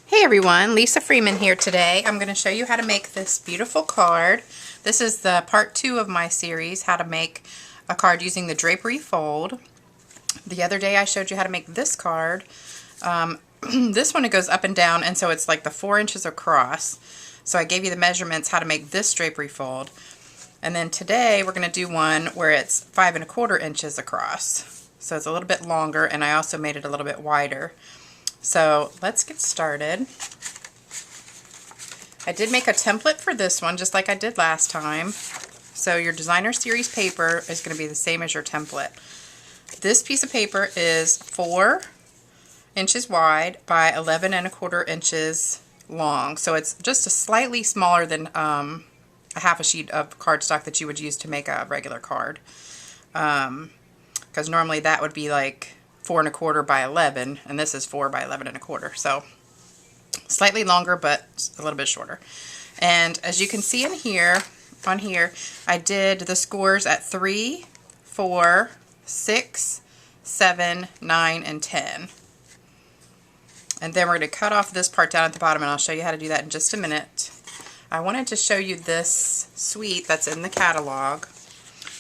Hey everyone, Lisa Freeman here today. I'm going to show you how to make this beautiful card. This is the part 2 of my series, how to make a card using the Drapery fold. The other day I showed you how to make this card. This one it goes up and down, and so it's like the 4 inches across. So I gave you the measurements how to make this Drapery fold. And then today we're going to do one where it's 5 1/4 inches across. So it's a little bit longer, and I also made it a little bit wider. So let's get started. I did make a template for this one just like I did last time. So your designer series paper is going to be the same as your template. This piece of paper is 4 inches wide by 11 1/4 inches long. So it's just a slightly smaller than a half a sheet of cardstock that you would use to make a regular card. Because normally that would be like 4 1/4 by 11, and this is 4 by 11 1/4, so slightly longer but a little bit shorter. And as you can see in here, on here, I did the scores at 3, 4, 6, 7, 9, and 10. And then we're going to cut off this part down at the bottom, and I'll show you how to do that in just a minute. I wanted to show you this suite that's in the catalog.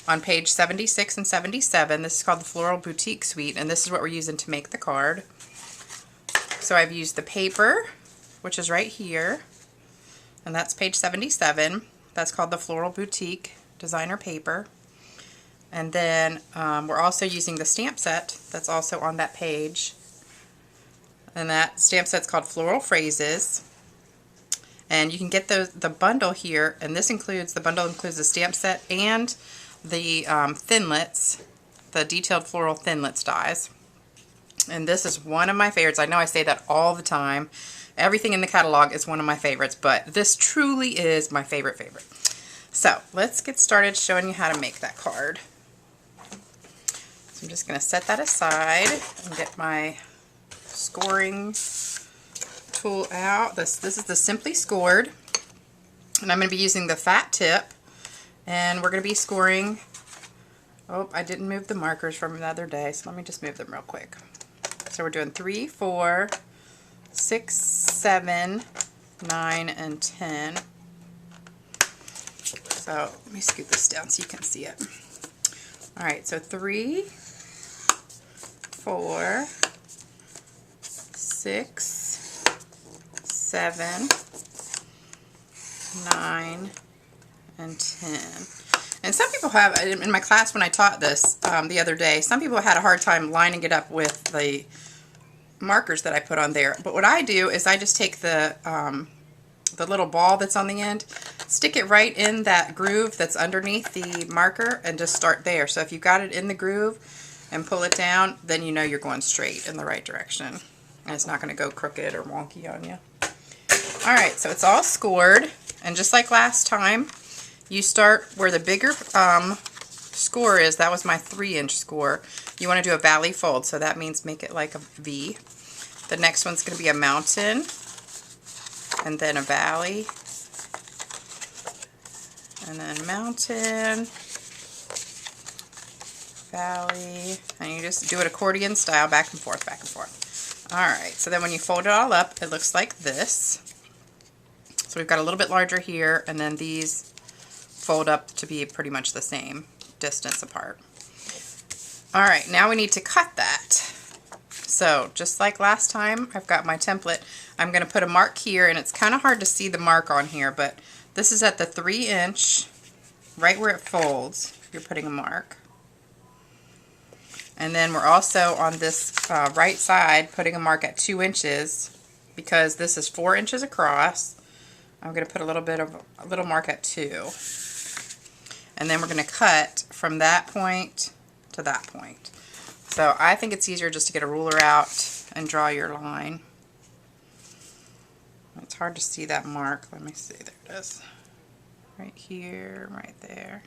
On page 76 and 77, this is called the Floral Boutique suite, and this is what we're using to make the card. So I've used the paper, which is right here, and that's page 77. That's called the Floral Boutique designer paper. And then we're also using the stamp set that's also on that page, and that stamp set's called Floral Phrases. And you can get the bundle here, and this includes, the bundle includes the stamp set and the thinlits, the detailed floral thinlits dies. And this is one of my favorites. I know I say that all the time. Everything in the catalog is one of my favorites, but this truly is my favorite. So let's get started showing you how to make that card. So I'm just going to set that aside and get my scoring tool out. This is the Simply Scored, and I'm going to be using the fat tip. And we're going to be scoring, oh, I didn't move the markers from the other day, so let me just move them real quick. So we're doing 3, 4, 6, 7, 9, and 10. So let me scoot this down so you can see it. Alright, so 3, 4, 6, 7, 9, and 10. And some people have, in my class when I taught this the other day, some people had a hard time lining it up with the markers that I put on there. But what I do is I just take the little ball that's on the end, stick it right in that groove that's underneath the marker, and just start there. So if you've got it in the groove and pull it down, then you know you're going straight in the right direction. And it's not going to go crooked or wonky on you. Alright, so it's all scored. And just like last time, you start where the bigger score is. That was my 3-inch score. You want to do a valley fold, so that means make it like a V. The next one's going to be a mountain, and then a valley, and then mountain, valley, and you just do it accordion style, back and forth, back and forth. Alright, so then when you fold it all up, it looks like this. So we've got a little bit larger here, and then these fold up to be pretty much the same distance apart. Alright, now we need to cut that. So just like last time, I've got my template. I'm going to put a mark here, and it's kind of hard to see the mark on here, but this is at the 3-inch, right where it folds, you're putting a mark. And then we're also on this right side putting a mark at 2 inches, because this is 4 inches across. I'm going to put a little mark at 2. And then we're going to cut from that point to that point. So I think it's easier just to get a ruler out and draw your line. It's hard to see that mark. Let me see. There it is. Right here, right there.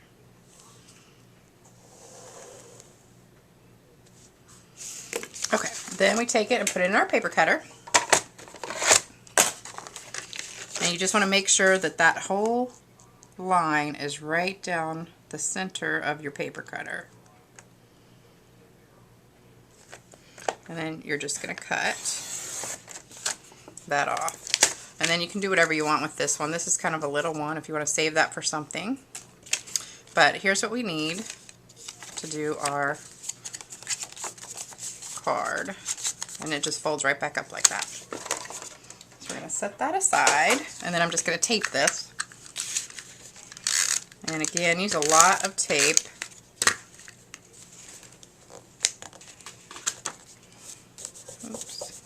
Okay, then we take it and put it in our paper cutter. And you just want to make sure that that whole line is right down the center of your paper cutter. And then you're just going to cut that off. And then you can do whatever you want with this one. This is kind of a little one if you want to save that for something. But here's what we need to do our card. And it just folds right back up like that. So we're going to set that aside. And then I'm just going to tape this. And again, use a lot of tape. Oops.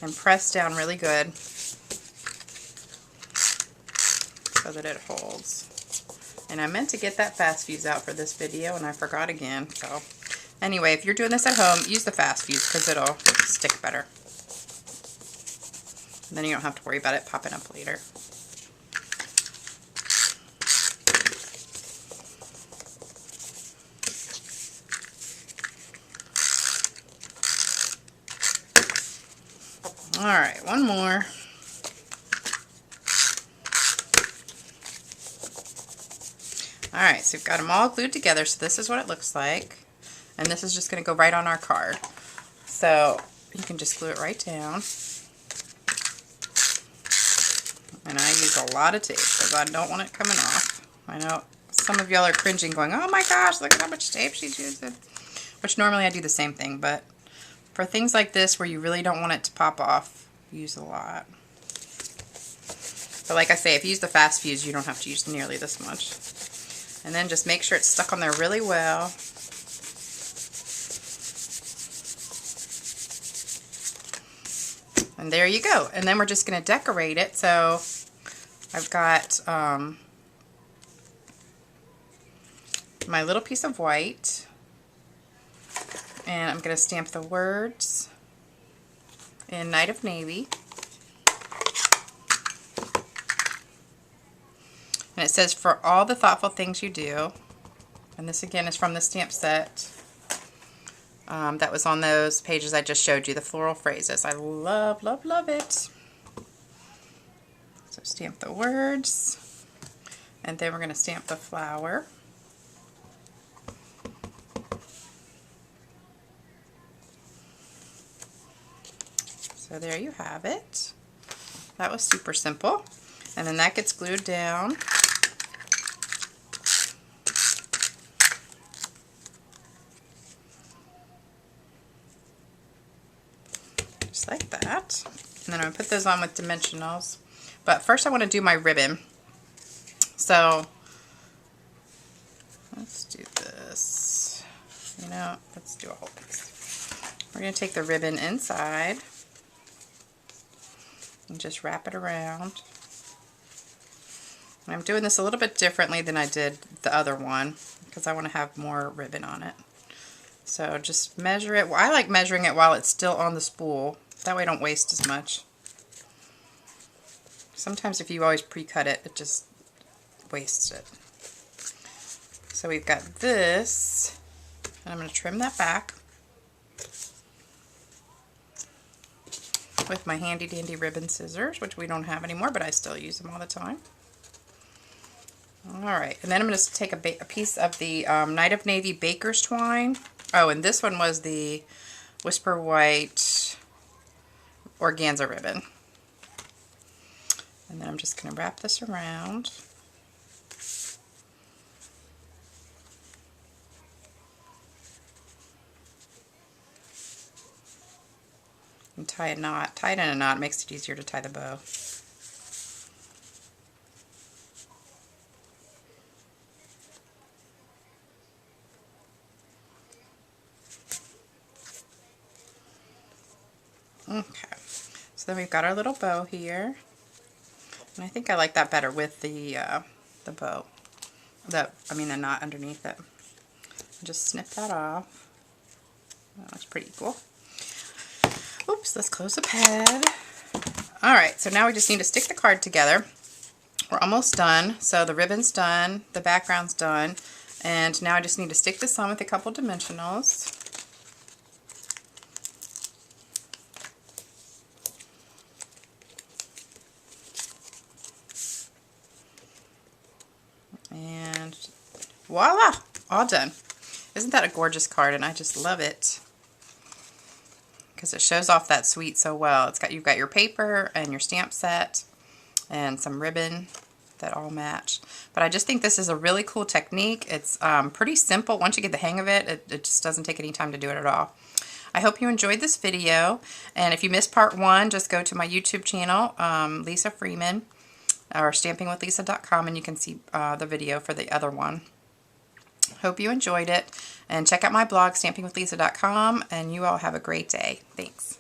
And press down really good so that it holds. And I meant to get that fast fuse out for this video and I forgot again. So anyway, if you're doing this at home, use the fast fuse because it'll stick better. And then you don't have to worry about it popping up later. Alright, one more. Alright, so we've got them all glued together, so this is what it looks like. And this is just going to go right on our card. So you can just glue it right down. And I use a lot of tape because I don't want it coming off. I know some of y'all are cringing going, oh my gosh, look at how much tape she's using. Which normally I do the same thing, but for things like this where you really don't want it to pop off, use a lot. But like I say, if you use the fast fuse, you don't have to use nearly this much. And then just make sure it's stuck on there really well. And there you go. And then we're just going to decorate it. So I've got my little piece of white. And I'm going to stamp the words in Night of Navy. And it says, for all the thoughtful things you do. And this again is from the stamp set that was on those pages I just showed you, the floral phrases. I love, love, love it. So stamp the words. And then we're going to stamp the flower. So there you have it. That was super simple. And then that gets glued down. Just like that. And then I'm going to put those on with dimensionals. But first I want to do my ribbon. So let's do this. You know, let's do a whole piece. We're going to take the ribbon inside and just wrap it around. And I'm doing this a little bit differently than I did the other one because I want to have more ribbon on it. So just measure it. Well, I like measuring it while it's still on the spool. That way I don't waste as much. Sometimes if you always pre-cut it, it just wastes it. So we've got this, and I'm going to trim that back with my handy dandy ribbon scissors, which we don't have anymore, but I still use them all the time. Alright, and then I'm going to take a piece of the Night of Navy Baker's Twine. Oh, and this one was the Whisper White organza ribbon. And then I'm just going to wrap this around. And tie a knot. Tie it in a knot, makes it easier to tie the bow. Okay, so then we've got our little bow here, and I think I like that better with the bow, the knot underneath it. Just snip that off. That looks pretty cool. Oops, let's close the pad. Alright, so now we just need to stick the card together. We're almost done. So the ribbon's done, the background's done, and now I just need to stick this on with a couple dimensionals. And voila! All done. Isn't that a gorgeous card? And I just love it. Because because it shows off that suite so well. You've got your paper and your stamp set and some ribbon that all match. But I just think this is a really cool technique. It's pretty simple. Once you get the hang of it, it just doesn't take any time to do it at all. I hope you enjoyed this video, and if you missed part 1, just go to my YouTube channel, Lisa Freeman, or stampingwithlisa.com, and you can see the video for the other one. Hope you enjoyed it, and check out my blog, stampingwithlisa.com, and you all have a great day. Thanks.